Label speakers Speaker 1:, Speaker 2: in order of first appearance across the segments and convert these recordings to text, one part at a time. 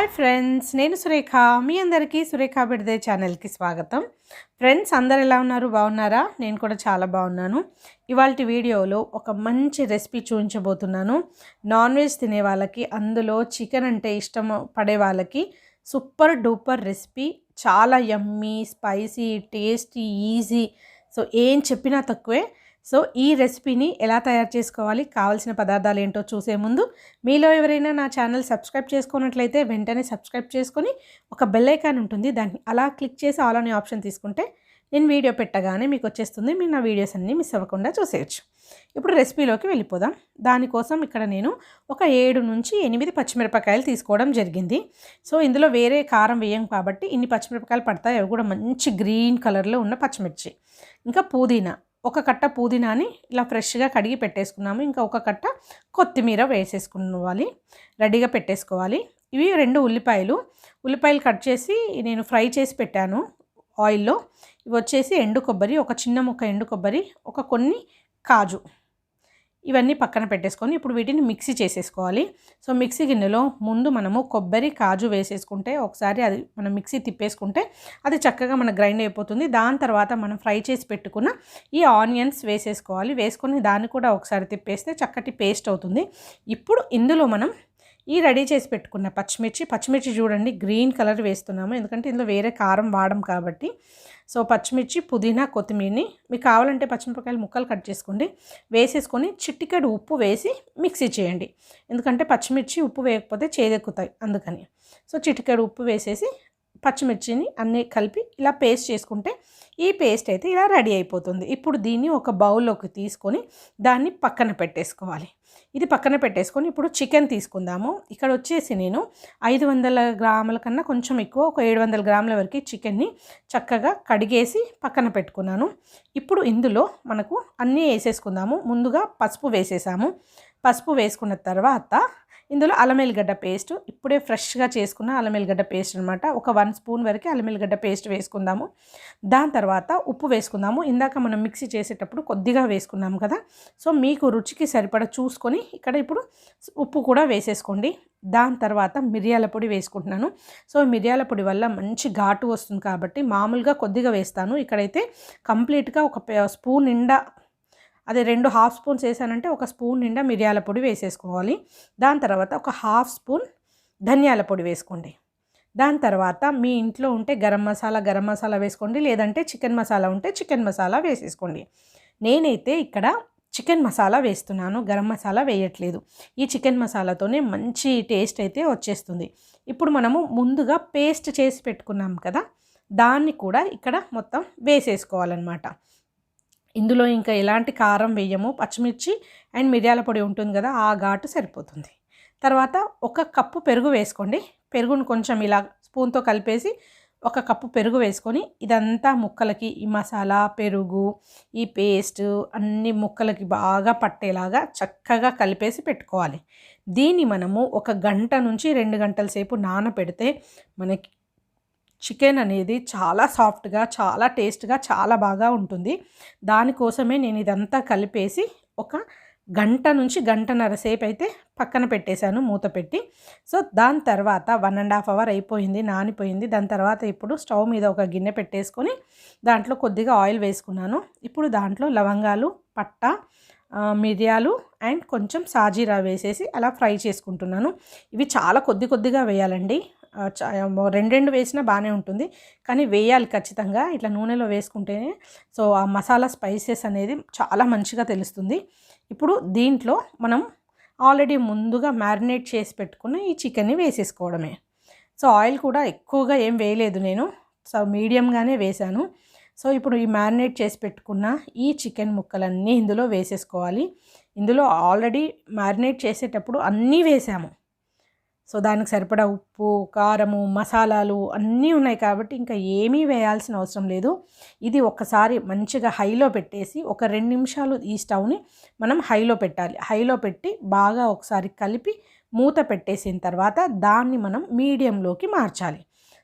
Speaker 1: Hi friends, నేను సురేఖ. మీ అందరికీ సురేఖ బిడ్దే ఛానల్కి స్వాగతం. ఫ్రెండ్స్, అందరు ఎలా ఉన్నారు? బాగున్నారా? నేను కూడా చాలా బాగున్నాను. ఇవాల్టి వీడియోలో ఒక మంచి రెసిపీ చూపించబోతున్నాను. నాన్ వెజ్ తినే వాళ్ళకి, అందులో చికెన్ అంటే ఇష్టం పడే వాళ్ళకి సూపర్ డూపర్ రెసిపీ. చాలా యమ్మీ, స్పైసీ, టేస్టీ, ఈజీ. సో ఏం చెప్పినా తక్కువే. సో ఈ రెసిపీని ఎలా తయారు చేసుకోవాలి, కావాల్సిన పదార్థాలు ఏంటో చూసే ముందు మీలో ఎవరైనా నా ఛానల్ సబ్స్క్రైబ్ చేసుకున్నట్లయితే వెంటనే సబ్స్క్రైబ్ చేసుకొని ఒక బెల్ ఐకాన్ ఉంటుంది, దాన్ని అలా క్లిక్ చేసి ఆల్ అనే ఆప్షన్ తీసుకుంటే నేను వీడియో పెట్టగానే మీకు వచ్చేస్తుంది. మీరు నా వీడియోస్ అన్నీ మిస్ అవ్వకుండా చూసేయచ్చు. ఇప్పుడు రెసిపీలోకి వెళ్ళిపోదాం. దానికోసం ఇక్కడ నేను ఒక 7 నుంచి 8 పచ్చిమిరపకాయలు తీసుకోవడం జరిగింది. సో ఇందులో వేరే కారం వేయం కాబట్టి ఇన్ని పచ్చిమిరపకాయలు పడతాయి. అవి కూడా మంచి గ్రీన్ కలర్లో ఉన్న పచ్చిమిర్చి. ఇంకా పుదీనా, ఒక కట్ట పుదీనాని ఇలా ఫ్రెష్గా కడిగి పెట్టేసుకున్నాము. ఇంకా ఒక కట్ట కొత్తిమీర వేసేసుకోవాలి, రెడీగా పెట్టేసుకోవాలి. ఇవి 2 ఉల్లిపాయలు కట్ చేసి నేను ఫ్రై చేసి పెట్టాను ఆయిల్లో. ఇవి వచ్చేసి ఎండు కొబ్బరి, ఒక చిన్న ముక్క ఎండు కొబ్బరి, కొన్ని కాజు, ఇవన్నీ పక్కన పెట్టేసుకొని ఇప్పుడు వీటిని మిక్సీ చేసేసుకోవాలి. సో మిక్సీ గిన్నెలో ముందు మనము కొబ్బరి, కాజు వేసేసుకుంటే ఒకసారి అది మనం మిక్సీ తిప్పేసుకుంటే అది చక్కగా మన గ్రైండ్ అయిపోతుంది. దాని తర్వాత మనం ఫ్రై చేసి పెట్టుకున్న ఈ ఆనియన్స్ వేసేసుకోవాలి. వేసుకొని దాన్ని కూడా ఒకసారి తిప్పేస్తే చక్కటి పేస్ట్ అవుతుంది. ఇప్పుడు ఇందులో మనం ఈ రెడీ చేసి పెట్టుకున్న పచ్చిమిర్చి చూడండి, గ్రీన్ కలర్ వేస్తున్నాము, ఎందుకంటే ఇందులో వేరే కారం వాడం కాబట్టి. సో పచ్చిమిర్చి, పుదీనా, కొత్తిమీరని మీకు కావాలంటే పచ్చిమిరపకాయలు ముక్కలు కట్ చేసుకోండి, వేసేసుకొని చిటికెడు ఉప్పు వేసి మిక్సీ చేయండి. ఎందుకంటే పచ్చిమిర్చి ఉప్పు వేయకపోతే చేదెక్కుతాయి, అందుకని. సో చిటికెడు ఉప్పు వేసేసి పచ్చిమిర్చిని అన్నీ కలిపి ఇలా పేస్ట్ చేసుకుంటే ఈ పేస్ట్ అయితే ఇలా రెడీ అయిపోతుంది. ఇప్పుడు దీన్ని ఒక బౌల్లోకి తీసుకొని దాన్ని పక్కన పెట్టేసుకోవాలి. ఇది పక్కన పెట్టేసుకొని ఇప్పుడు చికెన్ తీసుకుందాము. ఇక్కడ వచ్చేసి నేను 500 గ్రాముల కన్నా కొంచెం ఎక్కువ, ఒక 700 గ్రాముల వరకు చికెన్ని చక్కగా కడిగేసి పక్కన పెట్టుకున్నాను. ఇప్పుడు ఇందులో మనకు అన్నీ వేసేసుకుందాము. ముందుగా పసుపు వేసేసాము. పసుపు వేసుకున్న తర్వాత ఇందులో అల్లం ఎల్లిగడ్డ పేస్ట్, ఇప్పుడే ఫ్రెష్గా చేసుకున్న అల్లం ఎల్లిగడ్డ పేస్ట్ అనమాట. ఒక 1 స్పూన్ వరకు అల్లం ఎల్లిగడ్డ పేస్ట్ వేసుకుందాము. దాని తర్వాత ఉప్పు వేసుకుందాము. ఇందాక మనం మిక్సీ చేసేటప్పుడు కొద్దిగా వేసుకున్నాము కదా. సో మీకు రుచికి సరిపడా చూసుకొని ఇక్కడ ఇప్పుడు ఉప్పు కూడా వేసేసుకోండి. దాని తర్వాత మిరియాల పొడి వేసుకుంటున్నాను. సో మిరియాల పొడి వల్ల మంచి ఘాటు వస్తుంది కాబట్టి మామూలుగా కొద్దిగా వేస్తాను. ఇక్కడైతే కంప్లీట్గా ఒక స్పూన్ నిండా, అదే 2 హాఫ్ స్పూన్స్ వేసానంటే ఒక స్పూన్ నిండా మిరియాల పొడి వేసేసుకోవాలి. దాని తర్వాత ఒక హాఫ్ స్పూన్ ధనియాల పొడి వేసుకోండి. దాని తర్వాత మీ ఇంట్లో ఉంటే గరం మసాలా వేసుకోండి, లేదంటే చికెన్ మసాలా ఉంటే చికెన్ మసాలా వేసేసుకోండి. నేనైతే ఇక్కడ చికెన్ మసాలా వేస్తున్నాను, గరం మసాలా వేయట్లేదు. ఈ చికెన్ మసాలాతోనే మంచి టేస్ట్ అయితే వచ్చేస్తుంది. ఇప్పుడు మనము ముందుగా పేస్ట్ చేసి పెట్టుకున్నాం కదా, దాన్ని కూడా ఇక్కడ మొత్తం వేసేసుకోవాలన్నమాట. ఇందులో ఇంకా ఎలాంటి కారం వేయము, పచ్చిమిర్చి అండ్ మిరియాల పొడి ఉంటుంది కదా, ఆ ఘాటు సరిపోతుంది. తర్వాత 1 కప్పు పెరుగు వేసుకోండి. పెరుగును కొంచెం ఇలా స్పూన్తో కలిపేసి 1 కప్పు పెరుగు వేసుకొని ఇదంతా ముక్కలకి, ఈ మసాలా, పెరుగు, ఈ పేస్ట్ అన్ని ముక్కలకి బాగా పట్టేలాగా చక్కగా కలిపేసి పెట్టుకోవాలి. దీన్ని మనము 1 గంట నుంచి 2 గంటల సేపు నానబెడితే మనకి చికెన్ అనేది చాలా సాఫ్ట్గా, చాలా టేస్ట్గా, చాలా బాగా ఉంటుంది. దానికోసమే నేను ఇదంతా కలిపేసి 1 గంట నుంచి గంటన్నర సేపు అయితే పక్కన పెట్టేశాను మూత పెట్టి. సో దాని తర్వాత 1.5 అవర్ అయిపోయింది, నానిపోయింది. దాని తర్వాత ఇప్పుడు స్టవ్ మీద ఒక గిన్నె పెట్టేసుకొని దాంట్లో కొద్దిగా ఆయిల్ వేసుకున్నాను. ఇప్పుడు దాంట్లో లవంగాలు, పట్ట, మిరియాలు అండ్ కొంచెం సాజీరా వేసేసి అలా ఫ్రై చేసుకుంటున్నాను. ఇవి చాలా కొద్దిగా వేయాలండి. 2 వేసినా బాగానే ఉంటుంది, కానీ వేయాలి ఖచ్చితంగా. ఇట్లా నూనెలో వేసుకుంటేనే సో ఆ మసాలా స్పైసెస్ అనేది చాలా మంచిగా తెలుస్తుంది. ఇప్పుడు దీంట్లో మనం ఆల్రెడీ ముందుగా మ్యారినేట్ చేసి పెట్టుకున్న ఈ చికెన్ని వేసేసుకోవడమే. సో ఆయిల్ కూడా ఎక్కువగా ఏం వేయలేదు నేను, సో మీడియంగానే వేశాను. సో ఇప్పుడు ఈ మ్యారినేట్ చేసి పెట్టుకున్న ఈ చికెన్ ముక్కలన్నీ ఇందులో వేసేసుకోవాలి. ఇందులో ఆల్రెడీ మ్యారినేట్ చేసేటప్పుడు అన్నీ వేసాము. సో దానికి సరిపడా ఉప్పు, కారము, మసాలాలు అన్నీ ఉన్నాయి కాబట్టి ఇంకా ఏమీ వేయాల్సిన అవసరం లేదు. ఇది ఒక్కసారి మంచిగా హైలో పెట్టేసి ఒక 2 నిమిషాలు ఈ స్టవ్ని మనం హైలో పెట్టాలి. హైలో పెట్టి బాగా ఒకసారి కలిపి మూత పెట్టేసిన తర్వాత దాన్ని మనం మీడియంలోకి మార్చాలి.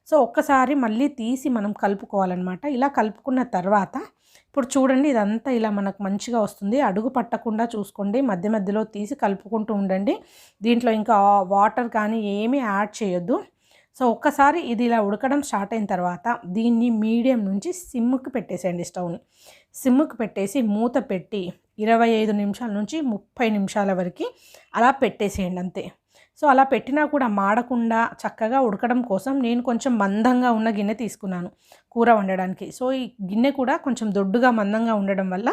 Speaker 1: సో ఒక్కసారి మళ్ళీ తీసి మనం కలుపుకోవాలన్నమాట. ఇలా కలుపుకున్న తర్వాత ఇప్పుడు చూడండి, ఇదంతా ఇలా మనకు మంచిగా వస్తుంది. అడుగు పట్టకుండా చూసుకోండి, మధ్య మధ్యలో తీసి కలుపుకుంటూ ఉండండి. దీంట్లో ఇంకా వాటర్ కానీ ఏమీ యాడ్ చేయొద్దు. సో ఒక్కసారి ఇది ఇలా ఉడకడం స్టార్ట్ అయిన తర్వాత దీన్ని మీడియం నుంచి సిమ్కి పెట్టేసేయండి. స్టవ్ని సిమ్కి పెట్టేసి మూత పెట్టి 25 నిమిషాల నుంచి 30 నిమిషాల వరకు అలా పెట్టేసేయండి అంతే. సో అలా పెట్టినా కూడా మాడకుండా చక్కగా ఉడకడం కోసం నేను కొంచెం మందంగా ఉన్న గిన్నె తీసుకున్నాను కూర వండడానికి. సో ఈ గిన్నె కూడా కొంచెం దొడ్డుగా మందంగా ఉండడం వల్ల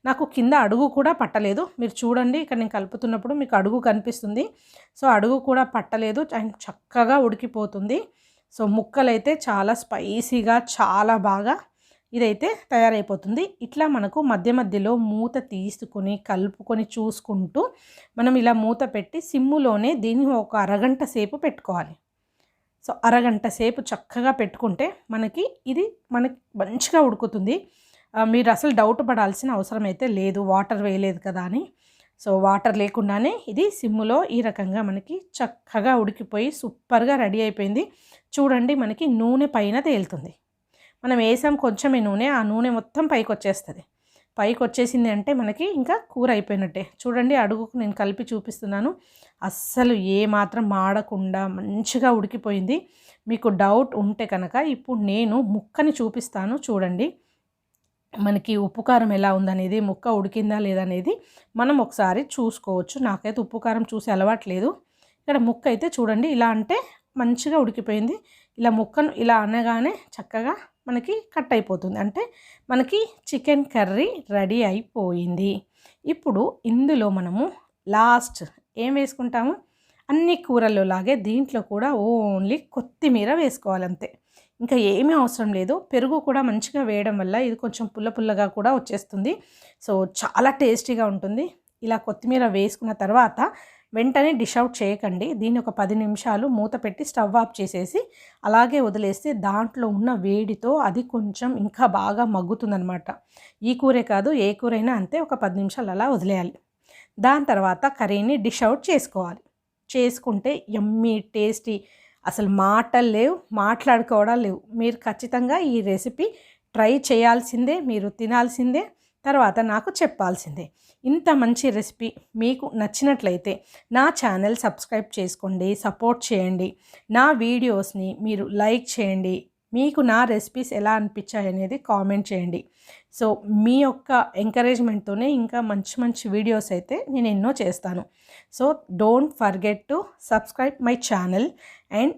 Speaker 1: నాకు కింద అడుగు కూడా పట్టలేదు. మీరు చూడండి, ఇక్కడ నేను కలుపుతున్నప్పుడు మీకు అడుగు కనిపిస్తుంది. సో అడుగు కూడా పట్టలేదు అండ్ చక్కగా ఉడికిపోతుంది. సో ముక్కలైతే చాలా స్పైసీగా చాలా బాగా ఇదైతే తయారైపోతుంది. ఇట్లా మనకు మధ్య మధ్యలో మూత తీసుకొని కలుపుకొని చూసుకుంటూ మనం ఇలా మూత పెట్టి సిమ్ములోనే దీన్ని ఒక అరగంట సేపు పెట్టుకోవాలి. సో అరగంట సేపు చక్కగా పెట్టుకుంటే ఇది మనకి మంచిగా ఉడుకుతుంది. మీరు అసలు డౌట్ పడాల్సిన అవసరం అయితే లేదు, వాటర్ వేయలేదు కదా అని. సో వాటర్ లేకుండానే ఇది సిమ్ములో ఈ రకంగా మనకి చక్కగా ఉడికిపోయి సూపర్గా రెడీ అయిపోయింది. చూడండి, మనకి నూనె పైన తేలుతుంది. మనం వేసాం కొంచెమే నూనె, ఆ నూనె మొత్తం పైకి వచ్చేస్తుంది. పైకి వచ్చేసింది అంటే మనకి ఇంకా కూర అయిపోయినట్టే. చూడండి, అడుగుకు నేను కలిపి చూపిస్తున్నాను. అస్సలు ఏ మాత్రం మాడకుండా మంచిగా ఉడికిపోయింది. మీకు డౌట్ ఉంటే కనుక ఇప్పుడు నేను ముక్కని చూపిస్తాను. చూడండి, మనకి ఉప్పు కారం ఎలా ఉందనేది, ముక్క ఉడికిందా లేదనేది మనం ఒకసారి చూసుకోవచ్చు. నాకైతే ఉప్పు కారం చూసి అలవాట్లేదు. ఇక్కడ ముక్క అయితే చూడండి, ఇలా అంటే మంచిగా ఉడికిపోయింది. ఇలా ముక్కను ఇలా అనగానే చక్కగా మనకి కట్ అయిపోతుంది. అంటే మనకి చికెన్ కర్రీ రెడీ అయిపోయింది. ఇప్పుడు ఇందులో మనము లాస్ట్ ఏం వేసుకుంటాము, అన్ని కూరల్లో లాగే దీంట్లో కూడా ఓన్లీ కొత్తిమీర వేసుకోవాలి అంతే. ఇంకా ఏమీ అవసరం లేదు. పెరుగు కూడా మంచిగా వేయడం వల్ల ఇది కొంచెం పుల్ల పుల్లగా కూడా వచ్చేస్తుంది. సో చాలా టేస్టీగా ఉంటుంది. ఇలా కొత్తిమీర వేసుకున్న తర్వాత వెంటనే డిష్ అవుట్ చేయకండి. దీన్ని ఒక 10 నిమిషాలు మూత పెట్టి స్టవ్ ఆఫ్ చేసేసి అలాగే వదిలేస్తే దాంట్లో ఉన్న వేడితో అది కొంచెం ఇంకా బాగా మగ్గుతుందనమాట. ఈ కూరే కాదు, ఏ కూరైనా అంతే, ఒక 10 నిమిషాలు అలా వదిలేయాలి. దాని తర్వాత కర్రీని డిష్ అవుట్ చేసుకోవాలి. చేసుకుంటే యమ్మీ టేస్టీ, అసలు మాటలు లేవు, మాట్లాడుకోవడం లేవు. మీరు ఖచ్చితంగా ఈ రెసిపీ ట్రై చేయాల్సిందే, మీరు తినాల్సిందే, తర్వాత నాకు చెప్పాల్సిందే. ఇంత మంచి రెసిపీ మీకు నచ్చినట్లయితే నా ఛానల్ సబ్స్క్రైబ్ చేసుకోండి, సపోర్ట్ చేయండి. నా వీడియోస్ని మీరు లైక్ చేయండి. మీకు నా రెసిపీస్ ఎలా అనిపించాయి అనేది కామెంట్ చేయండి. సో మీ యొక్క ఎంకరేజ్మెంట్తోనే ఇంకా మంచి మంచి వీడియోస్ అయితే నేను ఎన్నో చేస్తాను. So don't forget to subscribe my channel and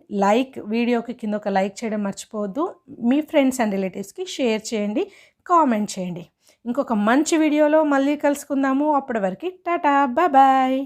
Speaker 1: వీడియోకి కింద ఒక లైక్ చేయడం మర్చిపోవద్దు. మీ ఫ్రెండ్స్ అండ్ రిలేటివ్స్కి షేర్ చేయండి, కామెంట్ చేయండి. ఇంకొక మంచి వీడియోలో మళ్ళీ కలుసుకుందాము. అప్పటి వరకు టాటా, బాయ్ బాయ్.